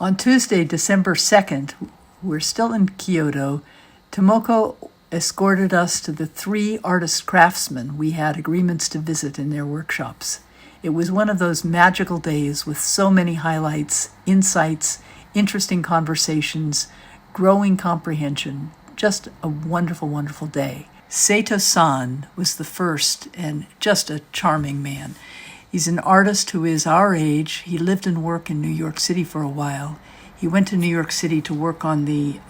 On Tuesday, December 2nd, we're still in Kyoto. Tomoko escorted us to the 3 artist craftsmen we had agreements to visit in their workshops. It was one of those magical days with so many highlights, insights, interesting conversations, growing comprehension. Just a wonderful, wonderful day. Sato-san was the first and just a charming man. He's an artist who is our age. He lived and worked in New York City for a while. He went to New York City to work on the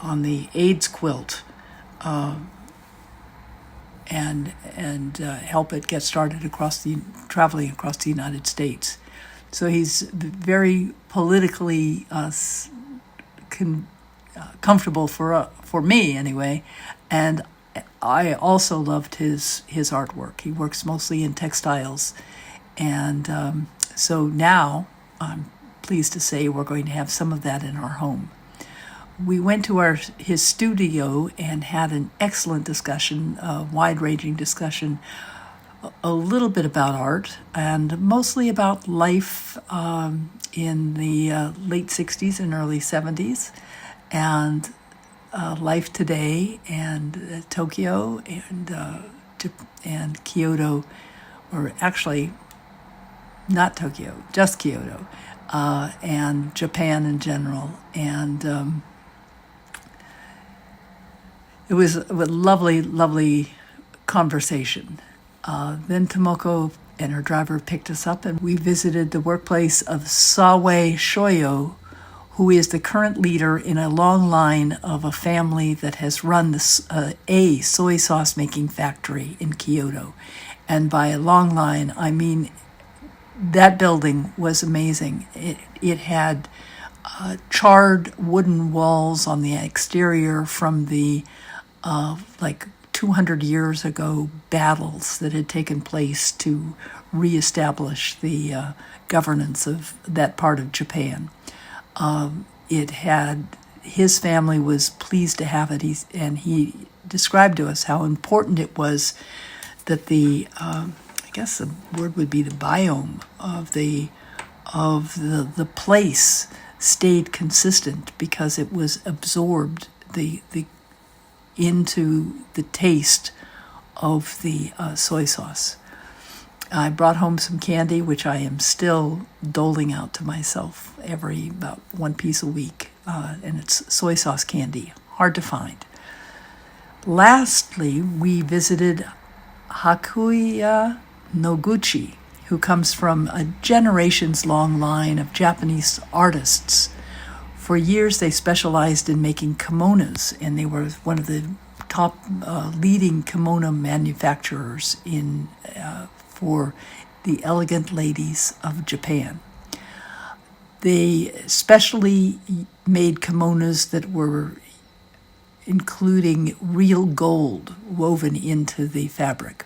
AIDS quilt and help it get started traveling across the United States. So he's very politically comfortable for me anyway, and I also loved his artwork. He works mostly in textiles. And so now, I'm pleased to say, we're going to have some of that in our home. We went to his studio and had an excellent discussion, a wide-ranging discussion, a little bit about art, and mostly about life in the late 60s and early 70s, and life today, and Tokyo, and Kyoto, or actually, not Tokyo, just Kyoto, and Japan in general. And it was a lovely, lovely conversation. Then Tomoko and her driver picked us up, and we visited the workplace of Sawe Shoyo, who is the current leader in a long line of a family that has run a soy sauce making factory in Kyoto. And by a long line, I mean that building was amazing. It had charred wooden walls on the exterior from the 200 years ago battles that had taken place to reestablish the governance of that part of Japan. His family was pleased to have it, and he described to us how important it was that I guess the word would be the biome of the place stayed consistent, because it was absorbed into the taste of the soy sauce. I brought home some candy, which I am still doling out to myself about 1 piece a week, and it's soy sauce candy, hard to find. Lastly, we visited Hakuya Noguchi, who comes from a generations-long line of Japanese artists. For years, they specialized in making kimonos, and they were one of the top leading kimono manufacturers for the elegant ladies of Japan. They especially made kimonos that were including real gold woven into the fabric.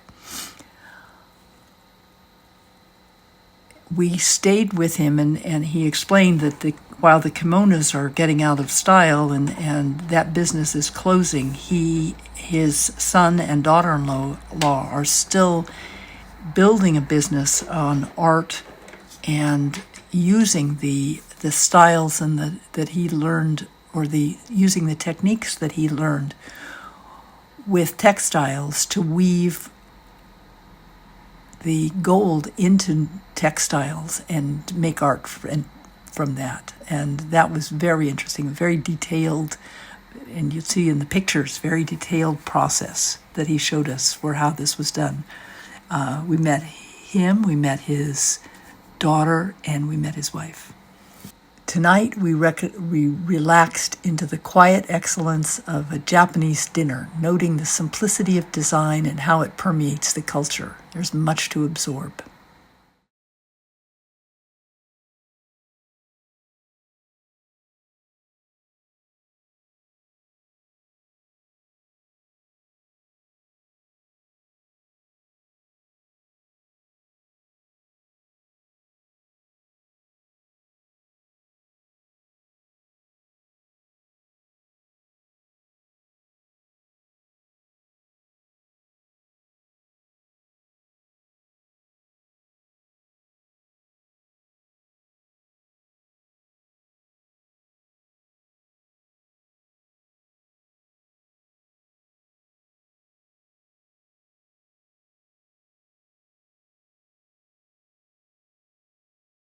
We stayed with him, and he explained that while the kimonos are getting out of style and that business is closing, his son and daughter-in-law are still building a business on art and using the styles that he learned, or using the techniques that he learned with textiles to weave the gold into textiles and make art from that. And that was very interesting, very detailed, and you'll see in the pictures, very detailed process that he showed us for how this was done. We met him, we met his daughter, and we met his wife. Tonight, we relaxed into the quiet excellence of a Japanese dinner, noting the simplicity of design and how it permeates the culture. There's much to absorb.